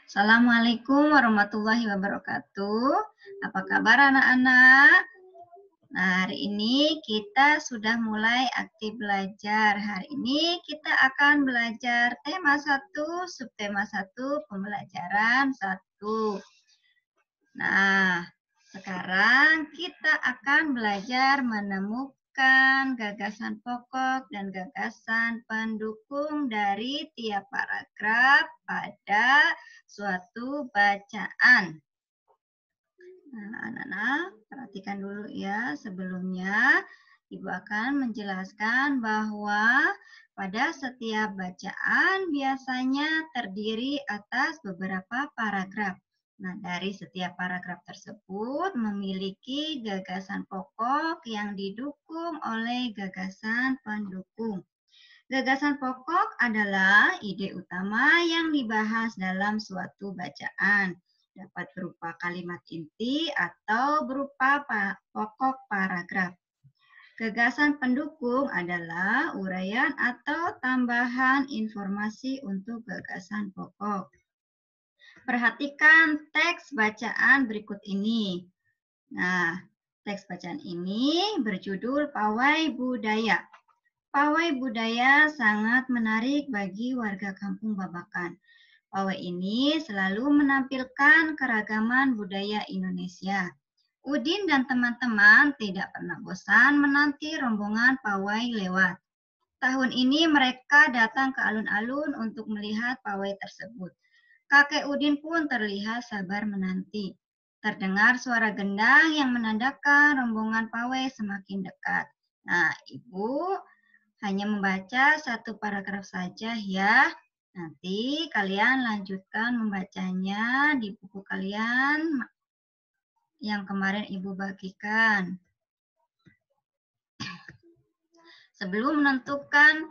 Assalamualaikum warahmatullahi wabarakatuh. Apa kabar anak-anak? Nah, hari ini kita sudah mulai aktif belajar. Hari ini kita akan belajar tema 1, subtema 1, pembelajaran 1. Nah, sekarang kita akan belajar menemukan gagasan pokok dan gagasan pendukung dari tiap paragraf pada suatu bacaan. Nah, anak-anak, perhatikan dulu ya. Sebelumnya, Ibu akan menjelaskan bahwa pada setiap bacaan biasanya terdiri atas beberapa paragraf. Nah, dari setiap paragraf tersebut memiliki gagasan pokok yang didukung oleh gagasan pendukung. Gagasan pokok adalah ide utama yang dibahas dalam suatu bacaan. Dapat berupa kalimat inti atau berupa pokok paragraf. Gagasan pendukung adalah uraian atau tambahan informasi untuk gagasan pokok. Perhatikan teks bacaan berikut ini. Nah, teks bacaan ini berjudul Pawai Budaya. Pawai budaya sangat menarik bagi warga Kampung Babakan. Pawai ini selalu menampilkan keragaman budaya Indonesia. Udin dan teman-teman tidak pernah bosan menanti rombongan pawai lewat. Tahun ini mereka datang ke alun-alun untuk melihat pawai tersebut. Kakek Udin pun terlihat sabar menanti. Terdengar suara gendang yang menandakan rombongan pawai semakin dekat. Nah, Ibu hanya membaca satu paragraf saja ya. Nanti kalian lanjutkan membacanya di buku kalian yang kemarin Ibu bagikan. Sebelum menentukan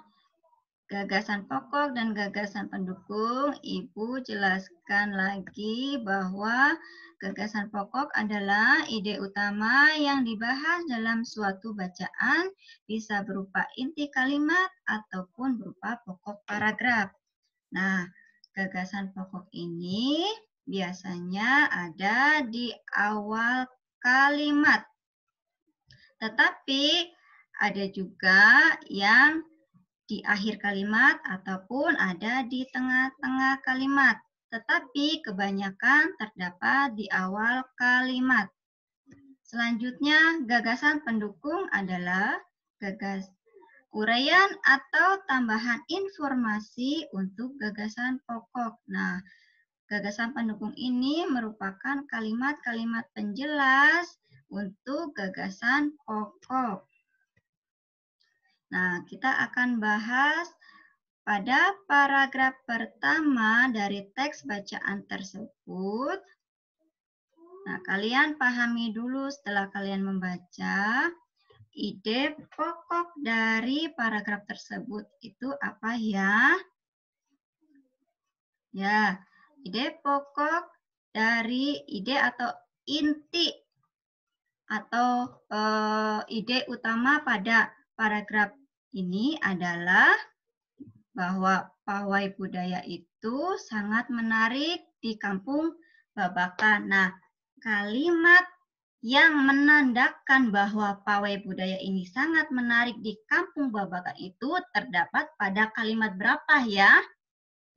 gagasan pokok dan gagasan pendukung, Ibu jelaskan lagi bahwa gagasan pokok adalah ide utama yang dibahas dalam suatu bacaan, bisa berupa inti kalimat ataupun berupa pokok paragraf. Nah, gagasan pokok ini biasanya ada di awal kalimat. Tetapi ada juga yang di akhir kalimat ataupun ada di tengah-tengah kalimat. Tetapi kebanyakan terdapat di awal kalimat. Selanjutnya, gagasan pendukung adalah uraian atau tambahan informasi untuk gagasan pokok. Nah, gagasan pendukung ini merupakan kalimat-kalimat penjelas untuk gagasan pokok. Nah, kita akan bahas pada paragraf pertama dari teks bacaan tersebut. Nah, kalian pahami dulu setelah kalian membaca ide pokok dari paragraf tersebut itu apa ya? Ya, ide pokok dari ide atau inti atau ide utama pada paragraf ini adalah bahwa pawai budaya itu sangat menarik di Kampung Babakan. Nah, kalimat yang menandakan bahwa pawai budaya ini sangat menarik di Kampung Babakan itu terdapat pada kalimat berapa ya?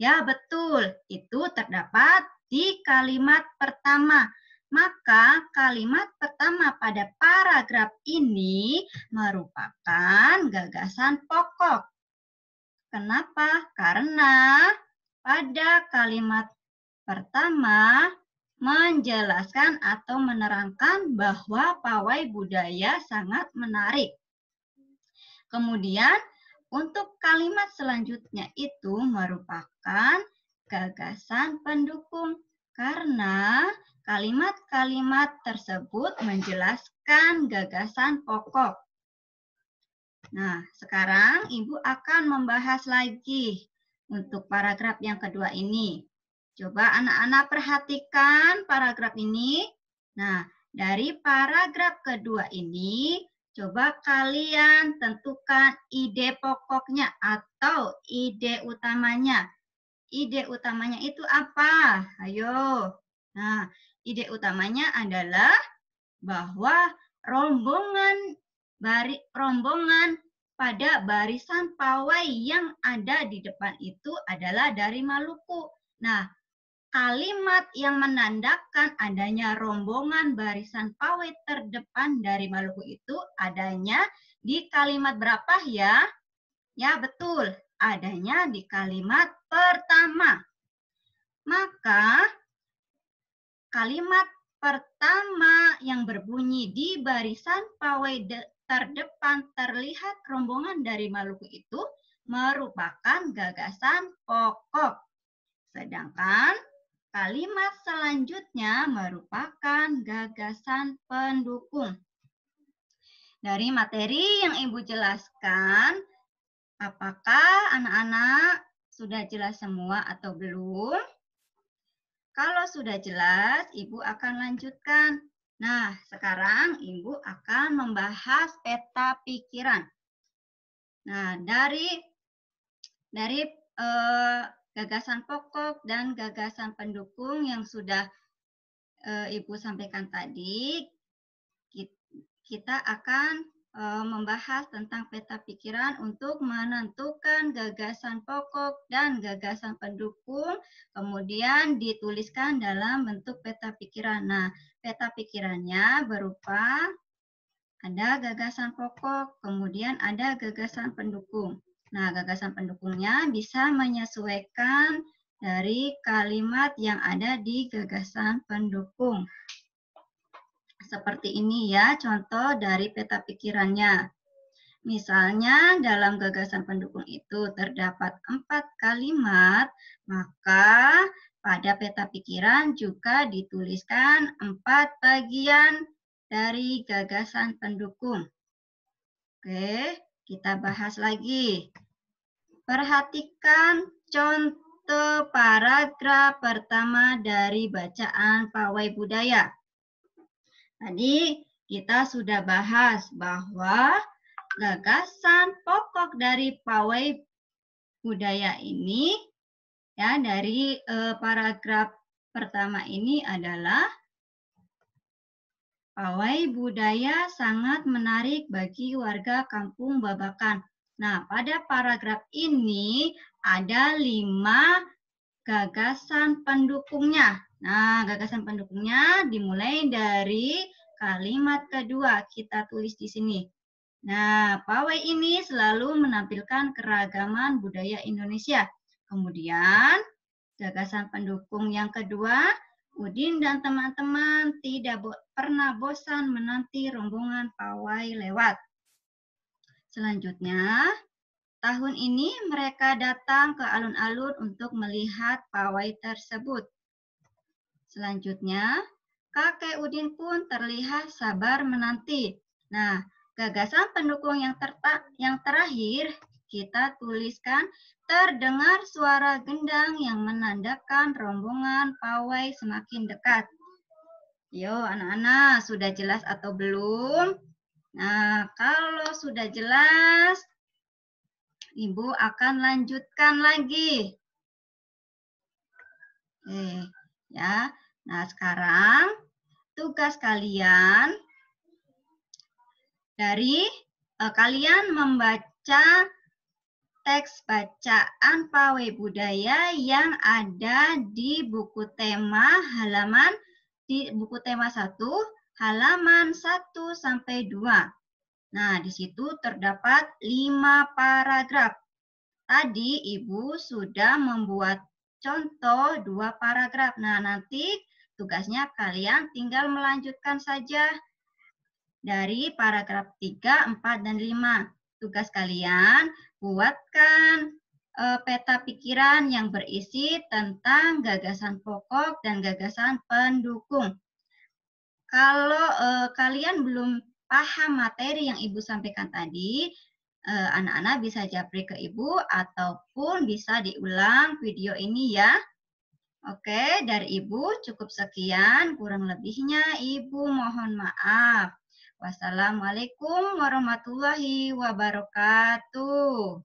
Ya, betul. Itu terdapat di kalimat pertama. Maka kalimat pertama pada paragraf ini merupakan gagasan pokok. Kenapa? Karena pada kalimat pertama menjelaskan atau menerangkan bahwa pawai budaya sangat menarik. Kemudian untuk kalimat selanjutnya itu merupakan gagasan pendukung karena kalimat-kalimat tersebut menjelaskan gagasan pokok. Nah, sekarang Ibu akan membahas lagi untuk paragraf yang kedua ini. Coba anak-anak perhatikan paragraf ini. Nah, dari paragraf kedua ini, coba kalian tentukan ide pokoknya atau ide utamanya. ide utamanya itu apa? Ayo. Nah, ide utamanya adalah bahwa rombongan pada barisan pawai yang ada di depan itu adalah dari Maluku. Nah, kalimat yang menandakan adanya rombongan barisan pawai terdepan dari Maluku itu adanya di kalimat berapa ya? Ya, betul. Adanya di kalimat pertama. Maka kalimat pertama yang berbunyi di barisan pawai terdepan terlihat rombongan dari Maluku itu merupakan gagasan pokok. Sedangkan kalimat selanjutnya merupakan gagasan pendukung. Dari materi yang Ibu jelaskan, apakah anak-anak sudah jelas semua atau belum? Kalau sudah jelas, Ibu akan lanjutkan. Nah, sekarang Ibu akan membahas peta pikiran. Nah, dari gagasan pokok dan gagasan pendukung yang sudah Ibu sampaikan tadi, kita akan membahas tentang peta pikiran untuk menentukan gagasan pokok dan gagasan pendukung, kemudian dituliskan dalam bentuk peta pikiran. Nah, peta pikirannya berupa ada gagasan pokok, kemudian ada gagasan pendukung. Nah, gagasan pendukungnya bisa menyesuaikan dari kalimat yang ada di gagasan pendukung. Seperti ini ya contoh dari peta pikirannya. Misalnya dalam gagasan pendukung itu terdapat 4 kalimat, maka pada peta pikiran juga dituliskan 4 bagian dari gagasan pendukung. Oke, kita bahas lagi. Perhatikan contoh paragraf pertama dari bacaan pawai budaya. Tadi kita sudah bahas bahwa gagasan pokok dari pawai budaya ini ya dari paragraf pertama ini adalah pawai budaya sangat menarik bagi warga Kampung Babakan. Nah, pada paragraf ini ada 5 gagasan pendukungnya. Nah, gagasan pendukungnya dimulai dari kalimat kedua. Kita tulis di sini. Nah, pawai ini selalu menampilkan keragaman budaya Indonesia. Kemudian, gagasan pendukung yang kedua, Udin dan teman-teman tidak pernah bosan menanti rombongan pawai lewat. Selanjutnya, tahun ini mereka datang ke alun-alun untuk melihat pawai tersebut. Selanjutnya, kakek Udin pun terlihat sabar menanti. Nah, gagasan pendukung yang terakhir kita tuliskan terdengar suara gendang yang menandakan rombongan pawai semakin dekat. Yo, anak-anak, sudah jelas atau belum? Nah, kalau sudah jelas, Ibu akan lanjutkan lagi. Oke, ya. Nah, sekarang tugas kalian dari kalian membaca teks bacaan pawai budaya yang ada di buku tema buku tema 1 halaman 1 sampai 2. Nah, di situ terdapat 5 paragraf. Tadi Ibu sudah membuat contoh 2 paragraf. Nah, nanti tugasnya kalian tinggal melanjutkan saja dari paragraf 3, 4, dan 5. Tugas kalian buatkan peta pikiran yang berisi tentang gagasan pokok dan gagasan pendukung. Kalau kalian belum paham materi yang Ibu sampaikan tadi, anak-anak bisa japri ke Ibu ataupun bisa diulang video ini ya. Oke, dari Ibu cukup sekian, kurang lebihnya Ibu mohon maaf. Wassalamualaikum warahmatullahi wabarakatuh.